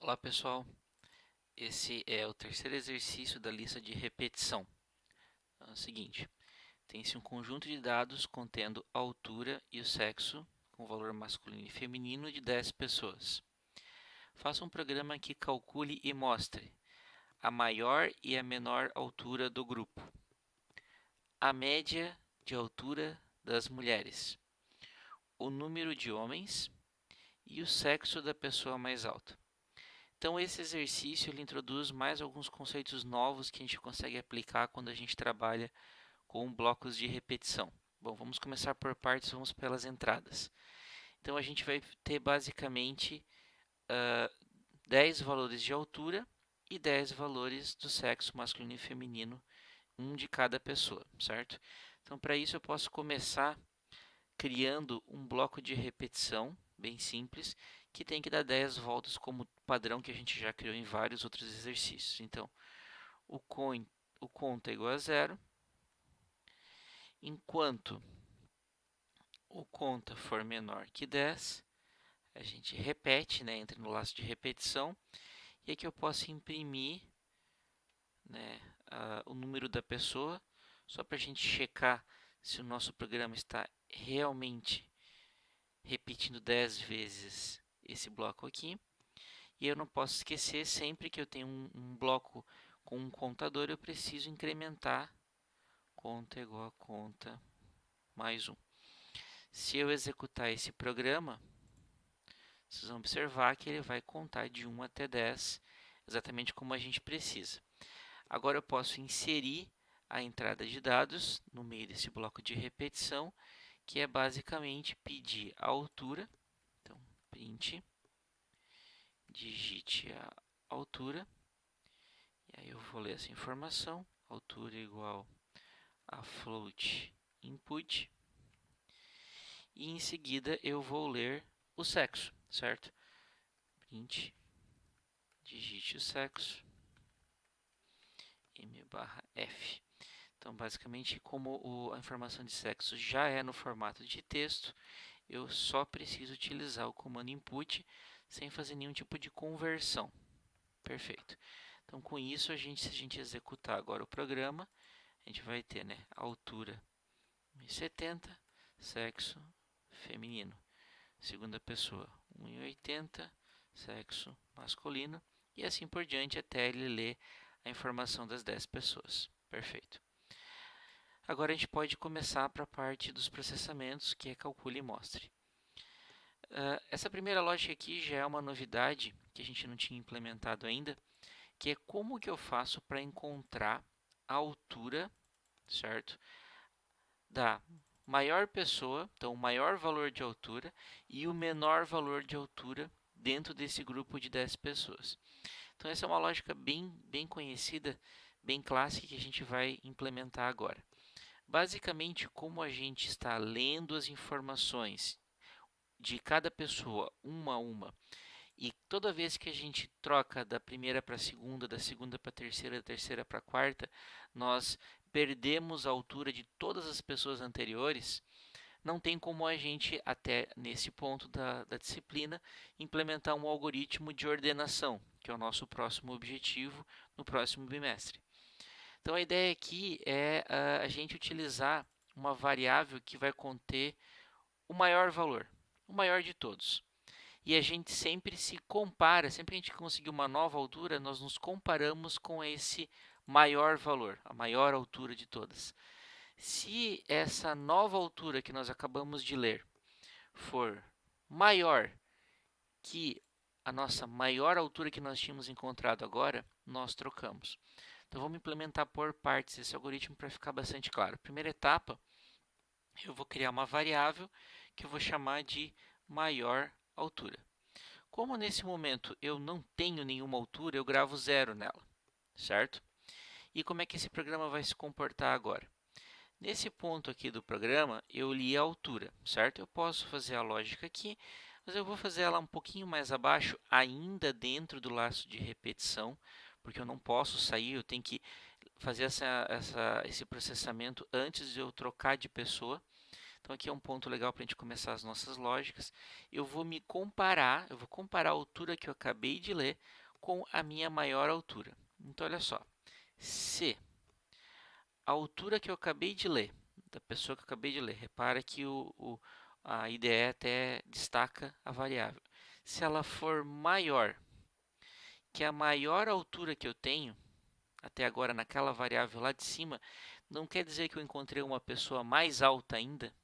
Olá pessoal, esse é o terceiro exercício da lista de repetição. É o seguinte, tem-se um conjunto de dados contendo a altura e o sexo, com valor masculino e feminino, de 10 pessoas. Faça um programa que calcule e mostre a maior e a menor altura do grupo, a média de altura das mulheres, o número de homens e o sexo da pessoa mais alta. Então esse exercício ele introduz mais alguns conceitos novos que a gente consegue aplicar quando a gente trabalha com blocos de repetição. Bom, vamos começar por partes, vamos pelas entradas. Então a gente vai ter basicamente 10 valores de altura e 10 valores do sexo masculino e feminino, um de cada pessoa, certo? Então para isso eu posso começar criando um bloco de repetição bem simples que tem que dar 10 voltas como padrão que a gente já criou em vários outros exercícios. Então, o conta é igual a zero, enquanto o conta for menor que 10, a gente repete, né, entra no laço de repetição, e aqui eu posso imprimir, né, o número da pessoa, só para a gente checar se o nosso programa está realmente repetindo 10 vezes esse bloco aqui. E eu não posso esquecer, sempre que eu tenho um bloco com um contador, eu preciso incrementar conta igual a conta mais 1. Se eu executar esse programa, vocês vão observar que ele vai contar de 1 até 10, exatamente como a gente precisa. Agora eu posso inserir a entrada de dados no meio desse bloco de repetição, que é basicamente pedir a altura. Então, print, digite a altura, e aí eu vou ler essa informação, altura igual a float input, e em seguida eu vou ler o sexo, certo? Print, digite o sexo, m/f. Então, basicamente, como a informação de sexo já é no formato de texto, eu só preciso utilizar o comando input sem fazer nenhum tipo de conversão. Perfeito. Então, com isso, se a gente executar agora o programa, a gente vai ter, né, altura 1,70, sexo feminino. Segunda pessoa 1,80, sexo masculino. E assim por diante até ele ler a informação das 10 pessoas. Perfeito. Agora a gente pode começar para a parte dos processamentos, que é calcule e mostre. Essa primeira lógica aqui já é uma novidade que a gente não tinha implementado ainda, que é como que eu faço para encontrar a altura, certo? Da maior pessoa, então o maior valor de altura, e o menor valor de altura dentro desse grupo de 10 pessoas. Então essa é uma lógica bem conhecida, bem clássica que a gente vai implementar agora. Basicamente, como a gente está lendo as informações de cada pessoa uma a uma, e toda vez que a gente troca da primeira para a segunda, da segunda para a terceira, da terceira para a quarta, nós perdemos a altura de todas as pessoas anteriores. Não tem como a gente, até nesse ponto da disciplina, implementar um algoritmo de ordenação, que é o nosso próximo objetivo no próximo bimestre. Então a ideia aqui é a gente utilizar uma variável que vai conter o maior valor, o maior de todos. E a gente sempre se compara, sempre que a gente conseguir uma nova altura, nós nos comparamos com esse maior valor, a maior altura de todas. Se essa nova altura que nós acabamos de ler for maior que a nossa maior altura que nós tínhamos encontrado agora, nós trocamos. Então vamos implementar por partes esse algoritmo para ficar bastante claro. Primeira etapa, eu vou criar uma variável que eu vou chamar de maior altura. Como nesse momento eu não tenho nenhuma altura, eu gravo zero nela, certo? E como é que esse programa vai se comportar agora? Nesse ponto aqui do programa, eu li a altura, certo? Eu posso fazer a lógica aqui, mas eu vou fazer ela um pouquinho mais abaixo, ainda dentro do laço de repetição, porque eu não posso sair, eu tenho que fazer esse processamento antes de eu trocar de pessoa. Então aqui é um ponto legal para a gente começar as nossas lógicas. Eu vou comparar a altura que eu acabei de ler com a minha maior altura. Então olha só, se a altura que eu acabei de ler, da pessoa que eu acabei de ler, repara que a IDE até destaca a variável. Se ela for maior que a maior altura que eu tenho, até agora naquela variável lá de cima, não quer dizer que eu encontrei uma pessoa mais alta ainda.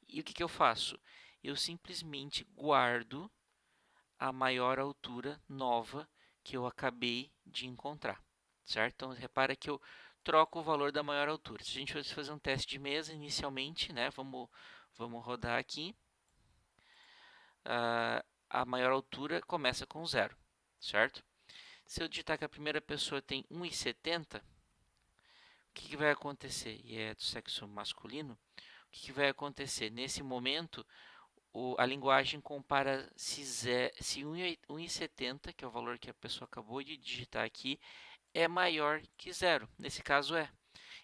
E o que eu faço? Eu simplesmente guardo a maior altura nova que eu acabei de encontrar, certo? Então, repara que eu troco o valor da maior altura. Se a gente fosse fazer um teste de mesa inicialmente, né? Vamos rodar aqui. A maior altura começa com 0, certo? Se eu digitar que a primeira pessoa tem 1,70, o que vai acontecer? E é do sexo masculino. O que vai acontecer? Nesse momento, a linguagem compara se 1,70, que é o valor que a pessoa acabou de digitar aqui, é maior que 0. Nesse caso é.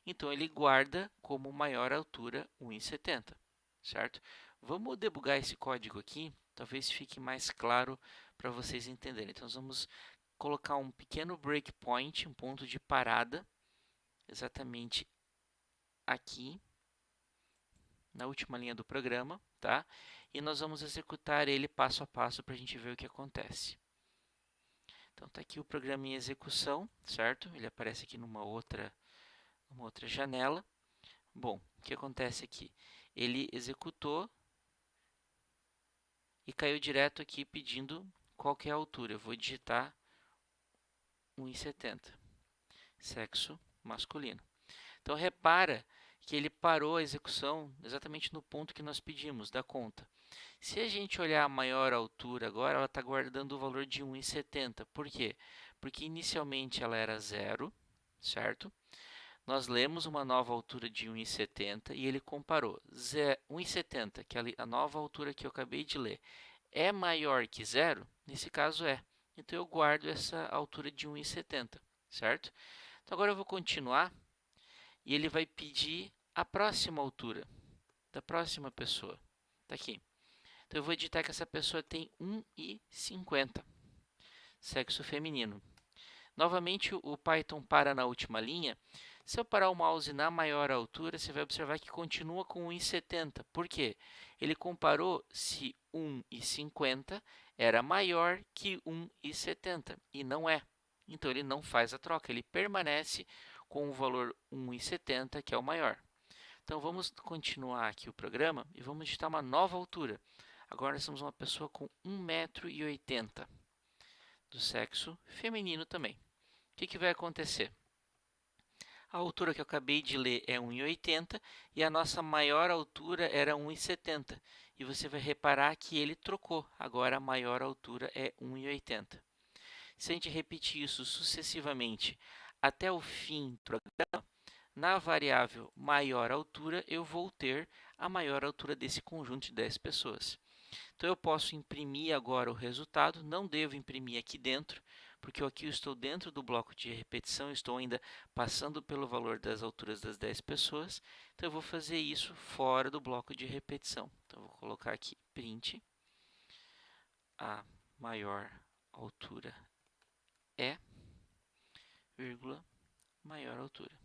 Então, ele guarda como maior altura 1,70, certo? Vamos debugar esse código aqui, talvez fique mais claro para vocês entenderem. Então, nós vamos colocar um pequeno breakpoint, um ponto de parada, exatamente aqui, na última linha do programa, tá? E nós vamos executar ele passo a passo para a gente ver o que acontece. Então, está aqui o programa em execução, certo? Ele aparece aqui numa outra janela. Bom, o que acontece aqui? Ele executou e caiu direto aqui pedindo qual que é a altura. Eu vou digitar 1,70, sexo masculino. Então, repara que ele parou a execução exatamente no ponto que nós pedimos, da conta. Se a gente olhar a maior altura agora, ela está guardando o valor de 1,70. Por quê? Porque inicialmente ela era 0, certo? Nós lemos uma nova altura de 1,70 e ele comparou 1,70, que é a nova altura que eu acabei de ler, é maior que 0? Nesse caso é. Então eu guardo essa altura de 1,70, certo? Então agora eu vou continuar e ele vai pedir a próxima altura da próxima pessoa. Está aqui. Então eu vou editar que essa pessoa tem 1,50, sexo feminino. Novamente o Python para na última linha. Se eu parar o mouse na maior altura, você vai observar que continua com 1,70. Por quê? Ele comparou se 1,50 era maior que 1,70 e não é. Então ele não faz a troca, ele permanece com o valor 1,70, que é o maior. Então vamos continuar aqui o programa e vamos digitar uma nova altura. Agora nós temos uma pessoa com 1,80 m, do sexo feminino também. O que vai acontecer? A altura que eu acabei de ler é 1,80 m e a nossa maior altura era 1,70 m. E você vai reparar que ele trocou. Agora a maior altura é 1,80 m. Se a gente repetir isso sucessivamente até o fim do programa, na variável maior altura, eu vou ter a maior altura desse conjunto de 10 pessoas. Então, eu posso imprimir agora o resultado, não devo imprimir aqui dentro, porque aqui eu estou dentro do bloco de repetição, estou ainda passando pelo valor das alturas das 10 pessoas. Então, eu vou fazer isso fora do bloco de repetição. Então, eu vou colocar aqui print, a maior altura é, vírgula, maior altura.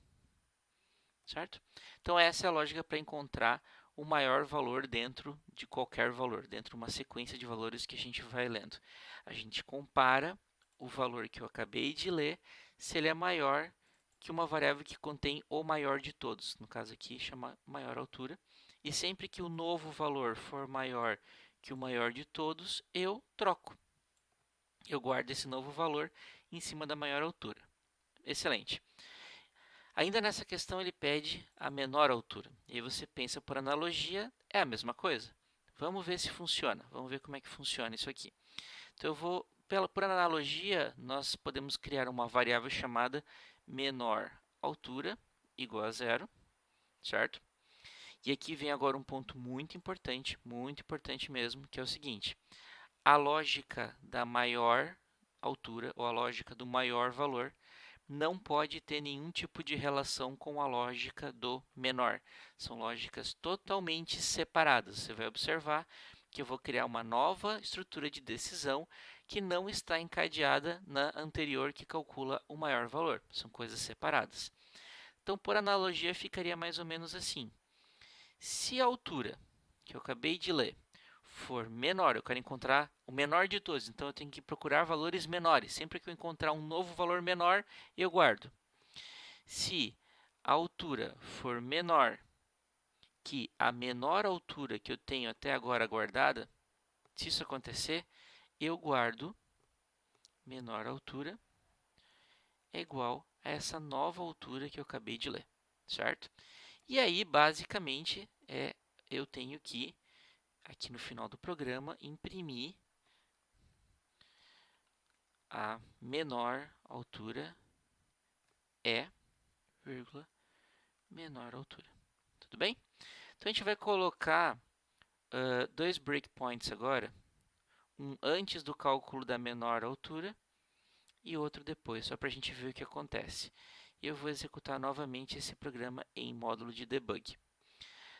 Certo? Então, essa é a lógica para encontrar o maior valor dentro de qualquer valor, dentro de uma sequência de valores que a gente vai lendo. A gente compara o valor que eu acabei de ler, se ele é maior que uma variável que contém o maior de todos. No caso aqui, chama maior altura. E sempre que o novo valor for maior que o maior de todos, eu troco. Eu guardo esse novo valor em cima da maior altura. Excelente. Ainda nessa questão ele pede a menor altura. E aí você pensa por analogia, é a mesma coisa. Vamos ver se funciona. Vamos ver como é que funciona isso aqui. Então eu vou, por analogia, nós podemos criar uma variável chamada menor altura igual a 0, certo? E aqui vem agora um ponto muito importante mesmo, que é o seguinte. A lógica da maior altura, ou a lógica do maior valor, não pode ter nenhum tipo de relação com a lógica do menor. São lógicas totalmente separadas. Você vai observar que eu vou criar uma nova estrutura de decisão que não está encadeada na anterior que calcula o maior valor. São coisas separadas. Então, por analogia, ficaria mais ou menos assim. Se a altura que eu acabei de ler for menor, eu quero encontrar o menor de todos, então eu tenho que procurar valores menores. Sempre que eu encontrar um novo valor menor, eu guardo. Se a altura for menor que a menor altura que eu tenho até agora guardada, se isso acontecer, eu guardo menor altura é igual a essa nova altura que eu acabei de ler, certo? E aí, basicamente, eu tenho que, aqui no final do programa, imprimir a menor altura é, vírgula, menor altura. Tudo bem? Então, a gente vai colocar dois breakpoints agora, um antes do cálculo da menor altura e outro depois, só para a gente ver o que acontece. E eu vou executar novamente esse programa em módulo de debug.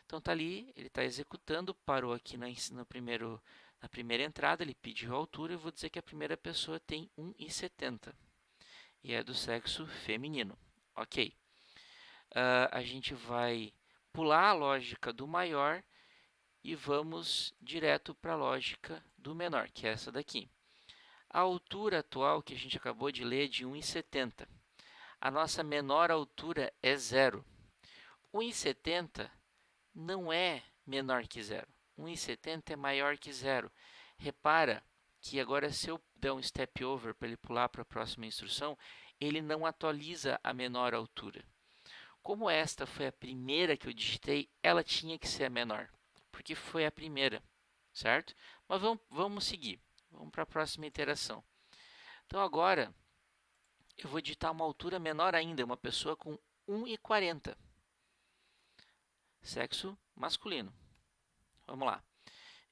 Então está ali, ele está executando, parou aqui na primeira entrada, ele pediu a altura, eu vou dizer que a primeira pessoa tem 1,70 e é do sexo feminino. Ok. A gente vai pular a lógica do maior e vamos direto para a lógica do menor, que é essa daqui. A altura atual que a gente acabou de ler é de 1,70. A nossa menor altura é 0. 1,70 não é menor que 0. 1,70 é maior que 0. Repara que agora, se eu der um step over para ele pular para a próxima instrução, ele não atualiza a menor altura. Como esta foi a primeira que eu digitei, ela tinha que ser a menor, porque foi a primeira, certo? Mas vamos seguir. Vamos para a próxima iteração. Então agora eu vou digitar uma altura menor ainda, uma pessoa com 1,40. Sexo masculino. Vamos lá.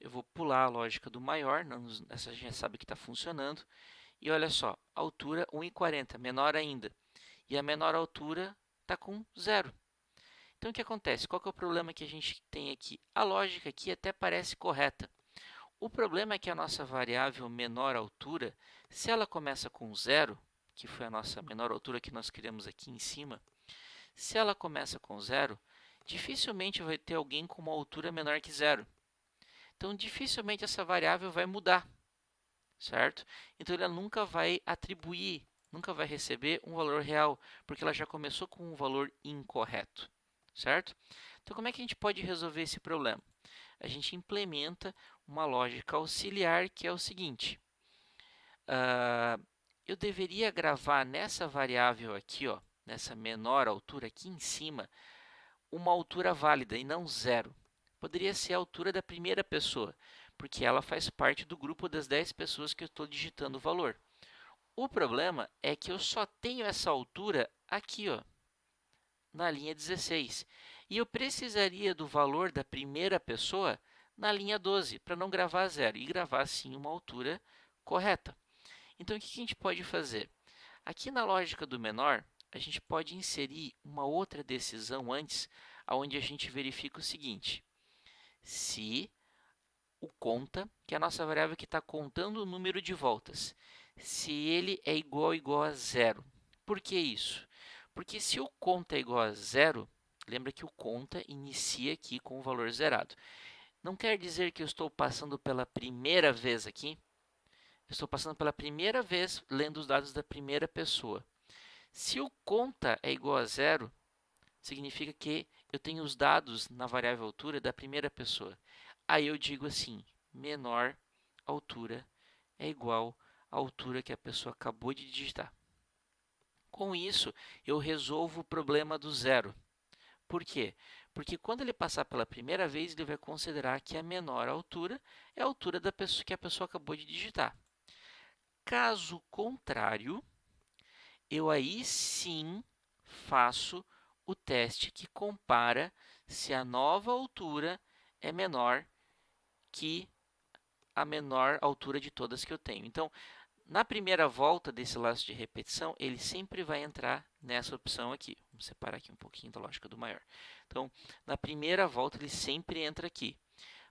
Eu vou pular a lógica do maior, essa a gente já sabe que está funcionando. E olha só, altura 1,40, menor ainda. E a menor altura está com 0. Então o que acontece? Qual que é o problema que a gente tem aqui? A lógica aqui até parece correta. O problema é que a nossa variável menor altura, se ela começa com 0, que foi a nossa menor altura que nós criamos aqui em cima, se ela começa com 0, dificilmente vai ter alguém com uma altura menor que 0. Então, dificilmente essa variável vai mudar, certo? Então, ela nunca vai atribuir, nunca vai receber um valor real, porque ela já começou com um valor incorreto, certo? Então, como é que a gente pode resolver esse problema? A gente implementa uma lógica auxiliar que é o seguinte. Eu deveria gravar nessa variável aqui, ó, nessa menor altura aqui em cima, uma altura válida e não 0. Poderia ser a altura da primeira pessoa, porque ela faz parte do grupo das 10 pessoas que eu estou digitando o valor. O problema é que eu só tenho essa altura aqui, ó, na linha 16. E eu precisaria do valor da primeira pessoa na linha 12, para não gravar 0 e gravar sim uma altura correta. Então, o que a gente pode fazer? Aqui na lógica do menor, a gente pode inserir uma outra decisão antes, onde a gente verifica o seguinte. Se o conta, que é a nossa variável que está contando o número de voltas, se ele é igual ou igual a 0. Por que isso? Porque se o conta é igual a 0, lembra que o conta inicia aqui com o valor zerado. Não quer dizer que eu estou passando pela primeira vez aqui. Eu estou passando pela primeira vez lendo os dados da primeira pessoa. Se o conta é igual a 0, significa que eu tenho os dados na variável altura da primeira pessoa. Aí eu digo assim, menor altura é igual à altura que a pessoa acabou de digitar. Com isso, eu resolvo o problema do 0. Por quê? Porque quando ele passar pela primeira vez, ele vai considerar que a menor altura é a altura da pessoa que a pessoa acabou de digitar. Caso contrário, eu aí sim faço o teste que compara se a nova altura é menor que a menor altura de todas que eu tenho. Então, Na primeira volta desse laço de repetição, ele sempre vai entrar nessa opção aqui. Vamos separar aqui um pouquinho da lógica do maior. Então, na primeira volta, ele sempre entra aqui.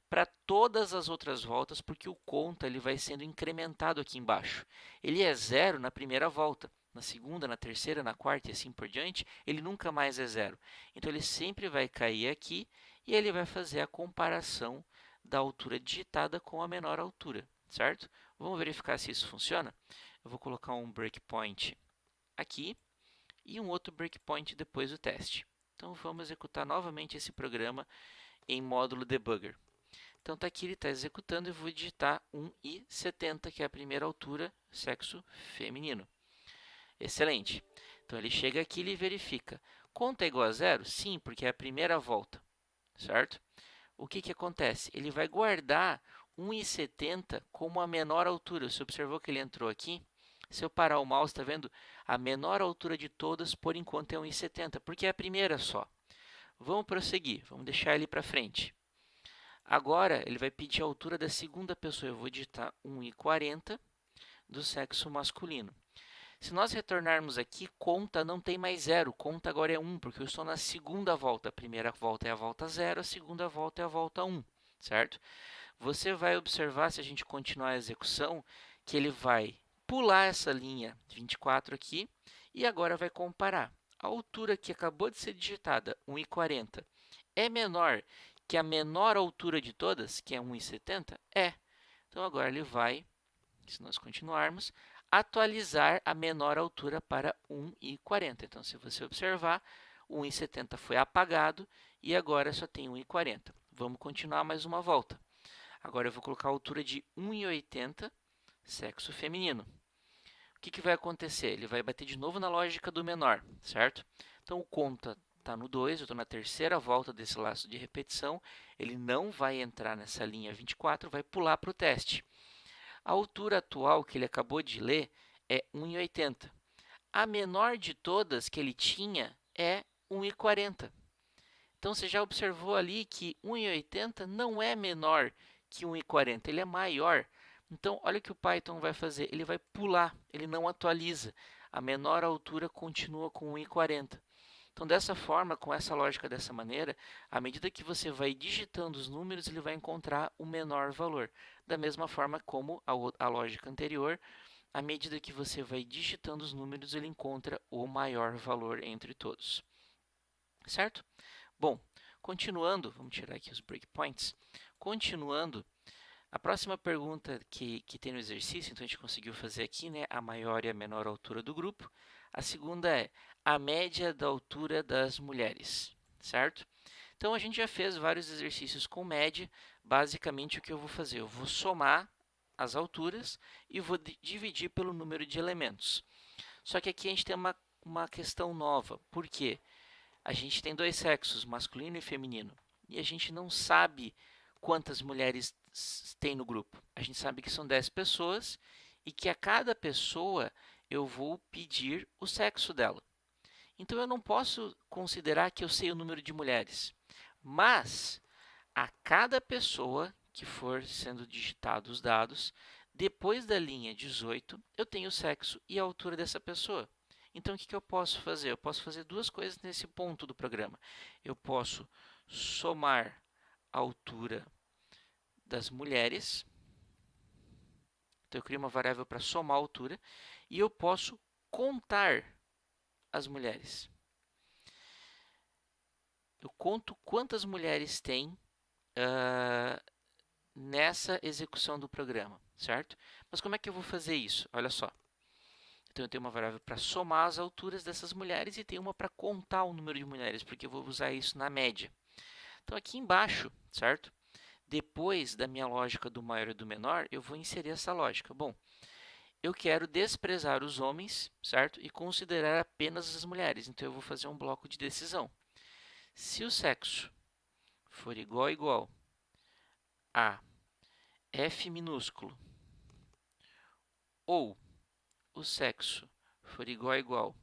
Para todas as outras voltas, porque o conta ele vai sendo incrementado aqui embaixo. Ele é zero na primeira volta. Na segunda, na terceira, na quarta e assim por diante, ele nunca mais é zero. Então, ele sempre vai cair aqui e ele vai fazer a comparação da altura digitada com a menor altura, certo? Vamos verificar se isso funciona? Eu vou colocar um breakpoint aqui e um outro breakpoint depois do teste. Então, vamos executar novamente esse programa em módulo debugger. Então, está aqui, ele está executando e eu vou digitar 1,70, que é a primeira altura, sexo feminino. Excelente. Então, ele chega aqui e ele verifica. Conta igual a zero? Sim, porque é a primeira volta, certo? O que acontece? Ele vai guardar 1,70 como a menor altura. Você observou que ele entrou aqui? Se eu parar o mouse, está vendo? A menor altura de todas, por enquanto, é 1,70, porque é a primeira só. Vamos prosseguir, vamos deixar ele para frente. Agora, ele vai pedir a altura da segunda pessoa. Eu vou digitar 1,40 do sexo masculino. Se nós retornarmos aqui, conta não tem mais zero. Conta agora é 1, porque eu estou na segunda volta. A primeira volta é a volta 0, a segunda volta é a volta 1, certo? Você vai observar, se a gente continuar a execução, que ele vai pular essa linha 24 aqui e agora vai comparar. A altura que acabou de ser digitada, 1,40, é menor que a menor altura de todas, que é 1,70? É. Então, agora ele vai, se nós continuarmos, atualizar a menor altura para 1,40. Então, se você observar, 1,70 foi apagado e agora só tem 1,40. Vamos continuar mais uma volta. Agora eu vou colocar a altura de 1,80, sexo feminino. O que vai acontecer? Ele vai bater de novo na lógica do menor, certo? Então, o conta está no 2, eu estou na terceira volta desse laço de repetição. Ele não vai entrar nessa linha 24, vai pular para o teste. A altura atual que ele acabou de ler é 1,80. A menor de todas que ele tinha é 1,40. Então, você já observou ali que 1,80 não é menor que 1,40, ele é maior. Então, olha o que o Python vai fazer. Ele vai pular, ele não atualiza. A menor altura continua com 1,40. Então, dessa forma, com essa lógica dessa maneira, à medida que você vai digitando os números, ele vai encontrar o menor valor. Da mesma forma como a lógica anterior, à medida que você vai digitando os números, ele encontra o maior valor entre todos. Certo? Bom, continuando, vamos tirar aqui os breakpoints. Continuando, a próxima pergunta que tem no exercício, então a gente conseguiu fazer aqui, né, a maior e a menor altura do grupo. A segunda é a média da altura das mulheres, certo? Então, a gente já fez vários exercícios com média. Basicamente, o que eu vou fazer? Eu vou somar as alturas e vou dividir pelo número de elementos. Só que aqui a gente tem uma questão nova. Por quê? A gente tem dois sexos, masculino e feminino. E a gente não sabe quantas mulheres tem no grupo. A gente sabe que são 10 pessoas e que a cada pessoa eu vou pedir o sexo dela. Então, eu não posso considerar que eu sei o número de mulheres. Mas, a cada pessoa que for sendo digitados os dados, depois da linha 18, eu tenho o sexo e a altura dessa pessoa. Então, o que eu posso fazer? Eu posso fazer duas coisas nesse ponto do programa. Eu posso somar a altura das mulheres. Então, eu crio uma variável para somar a altura. E eu posso contar as mulheres. Eu conto quantas mulheres tem nessa execução do programa, certo? Mas como é que eu vou fazer isso? Olha só. Então, eu tenho uma variável para somar as alturas dessas mulheres e tenho uma para contar o número de mulheres, porque eu vou usar isso na média. Então, aqui embaixo, certo? Depois da minha lógica do maior e do menor, eu vou inserir essa lógica. Bom, eu quero desprezar os homens, certo? E considerar apenas as mulheres. Então, eu vou fazer um bloco de decisão. Se o sexo for igual a F minúsculo ou o sexo for igual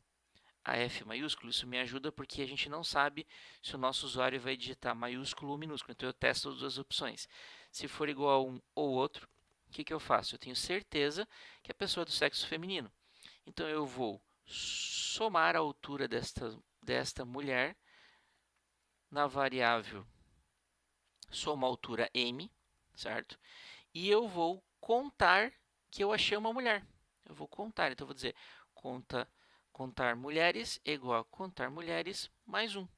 a F maiúsculo, isso me ajuda porque a gente não sabe se o nosso usuário vai digitar maiúsculo ou minúsculo. Então, eu testo as duas opções. Se for igual a um ou outro, o que eu faço? Eu tenho certeza que a pessoa é do sexo feminino. Então, eu vou somar a altura desta mulher na variável soma altura m, certo? E eu vou contar que eu achei uma mulher. Eu vou contar, então eu vou dizer contar mulheres é igual a contar mulheres mais 1.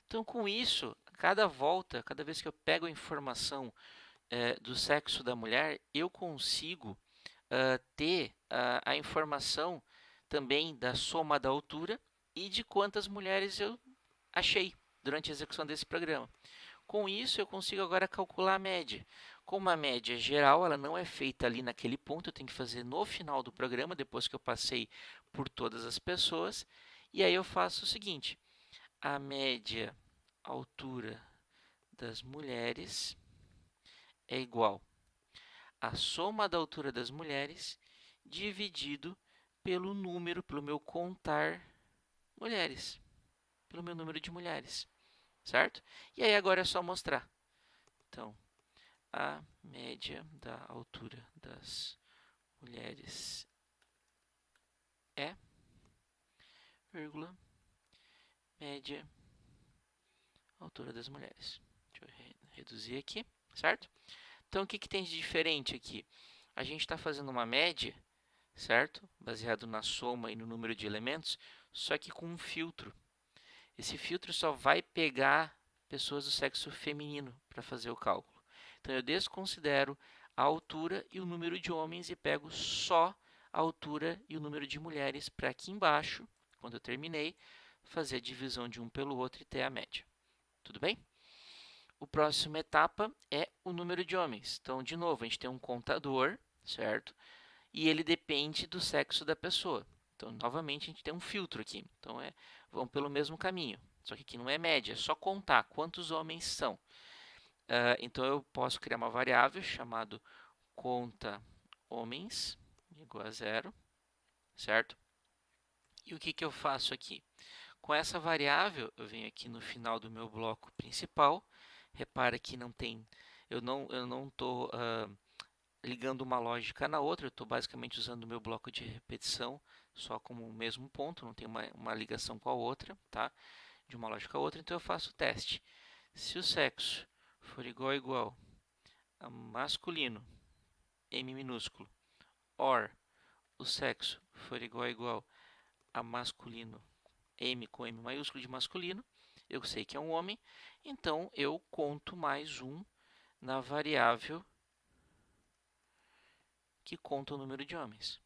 Então, com isso, cada volta, cada vez que eu pego a informação do sexo da mulher, eu consigo ter a informação também da soma da altura e de quantas mulheres eu achei durante a execução desse programa. Com isso, eu consigo agora calcular a média. Como a média geral, ela não é feita ali naquele ponto, eu tenho que fazer no final do programa, depois que eu passei por todas as pessoas. E aí eu faço o seguinte, a média altura das mulheres é igual à soma da altura das mulheres dividido pelo número, pelo meu contar mulheres, pelo meu número de mulheres, certo? E aí agora é só mostrar. Então, a média da altura das mulheres é, vírgula, média altura das mulheres. Deixa eu reduzir aqui, certo? Então, o que tem de diferente aqui? A gente está fazendo uma média, certo? Baseado na soma e no número de elementos, só que com um filtro. Esse filtro só vai pegar pessoas do sexo feminino para fazer o cálculo. Então, eu desconsidero a altura e o número de homens e pego só a altura e o número de mulheres para aqui embaixo, quando eu terminei, fazer a divisão de um pelo outro e ter a média. Tudo bem? A próxima etapa é o número de homens. Então, de novo, a gente tem um contador, certo? E ele depende do sexo da pessoa. Então, novamente, a gente tem um filtro aqui. Então, vão pelo mesmo caminho. Só que aqui não é média, é só contar quantos homens são. Então, eu posso criar uma variável chamada conta homens, igual a 0, certo? E o que eu faço aqui? Com essa variável, eu venho aqui no final do meu bloco principal. Repara que eu não estou ligando uma lógica na outra, eu estou basicamente usando o meu bloco de repetição só como o mesmo ponto, não tem uma ligação com a outra, tá? De uma lógica a outra, então eu faço o teste. Se o sexo for igual a masculino, M minúsculo, or o sexo for igual a masculino, M com M maiúsculo de masculino, eu sei que é um homem, então eu conto mais 1 na variável que conta o número de homens,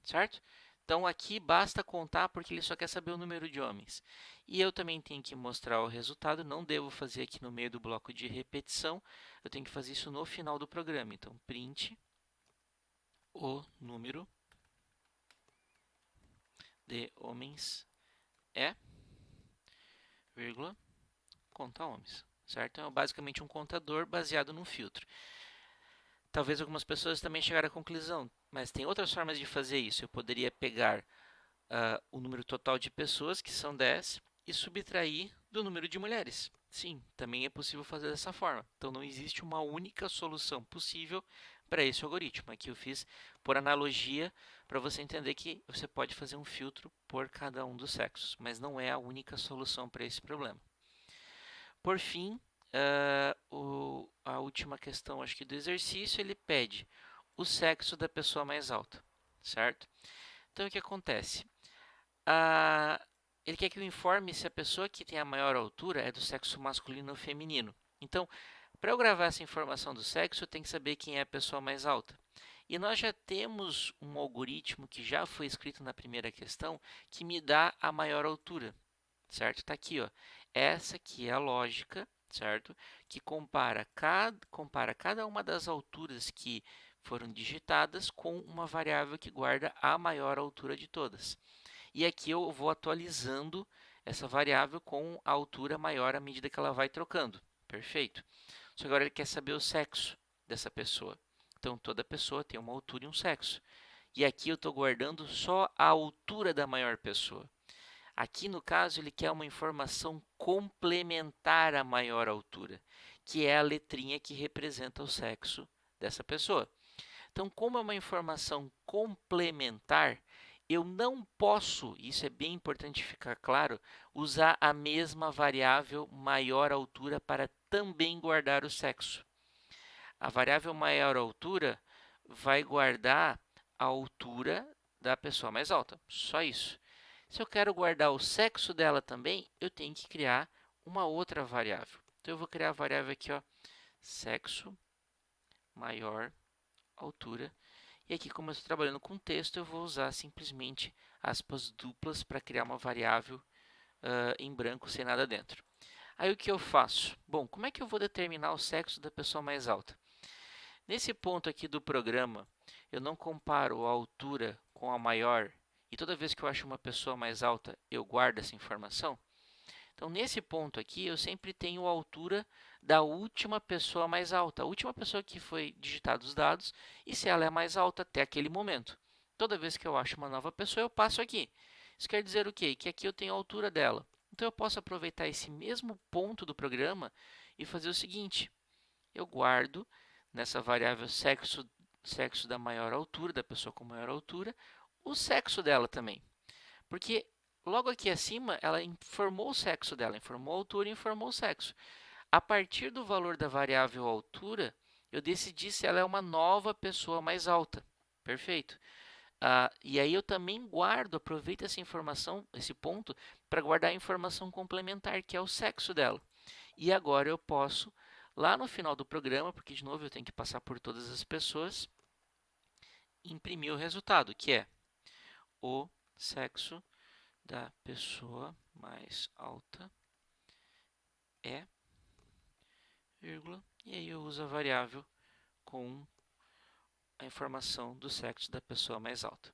certo? Então aqui basta contar porque ele só quer saber o número de homens. E eu também tenho que mostrar o resultado, não devo fazer aqui no meio do bloco de repetição, eu tenho que fazer isso no final do programa. Então, print o número de homens é, vírgula, contar homens, certo? Então, é basicamente um contador baseado num filtro. Talvez algumas pessoas também chegaram à conclusão, mas tem outras formas de fazer isso. Eu poderia pegar o número total de pessoas, que são 10, e subtrair do número de mulheres. Sim, também é possível fazer dessa forma. Então, não existe uma única solução possível para esse algoritmo. Aqui eu fiz por analogia para você entender que você pode fazer um filtro por cada um dos sexos, mas não é a única solução para esse problema. Por fim, a última questão, acho que do exercício, ele pede o sexo da pessoa mais alta, certo? Então, o que acontece? Ele quer que eu informe se a pessoa que tem a maior altura é do sexo masculino ou feminino. Então, para eu gravar essa informação do sexo, eu tenho que saber quem é a pessoa mais alta. E nós já temos um algoritmo que já foi escrito na primeira questão que me dá a maior altura, certo? Está aqui, ó. Essa aqui é a lógica, certo? Que compara cada uma das alturas que foram digitadas com uma variável que guarda a maior altura de todas. E aqui eu vou atualizando essa variável com a altura maior à medida que ela vai trocando. Perfeito. Só que agora ele quer saber o sexo dessa pessoa. Então, toda pessoa tem uma altura e um sexo. E aqui eu estou guardando só a altura da maior pessoa. Aqui, no caso, ele quer uma informação complementar à maior altura, que é a letrinha que representa o sexo dessa pessoa. Então, como é uma informação complementar, eu não posso, isso é bem importante ficar claro, usar a mesma variável maior altura para também guardar o sexo. A variável maior altura vai guardar a altura da pessoa mais alta, só isso. Se eu quero guardar o sexo dela também, eu tenho que criar uma outra variável. Então, eu vou criar a variável aqui, ó, sexo maior altura. E aqui, como eu estou trabalhando com texto, eu vou usar simplesmente aspas duplas para criar uma variável em branco sem nada dentro. Aí o que eu faço? Bom, como é que eu vou determinar o sexo da pessoa mais alta? Nesse ponto aqui do programa, eu não comparo a altura com a maior e toda vez que eu acho uma pessoa mais alta, eu guardo essa informação. Então, nesse ponto aqui, eu sempre tenho a altura da última pessoa mais alta, a última pessoa que foi digitado os dados e se ela é mais alta até aquele momento. Toda vez que eu acho uma nova pessoa, eu passo aqui. Isso quer dizer o quê? Que aqui eu tenho a altura dela. Então, eu posso aproveitar esse mesmo ponto do programa e fazer o seguinte. Eu guardo nessa variável sexo da maior altura, da pessoa com maior altura, o sexo dela também. Porque logo aqui acima, ela informou o sexo dela, informou a altura e informou o sexo. A partir do valor da variável altura, eu decidi se ela é uma nova pessoa mais alta. Perfeito. E aí eu também guardo, aproveito essa informação, esse ponto, para guardar a informação complementar, que é o sexo dela. E agora eu posso, lá no final do programa, porque de novo eu tenho que passar por todas as pessoas, imprimir o resultado, que é o sexo da pessoa mais alta é, vírgula, e aí eu uso a variável com a informação do sexo da pessoa mais alta.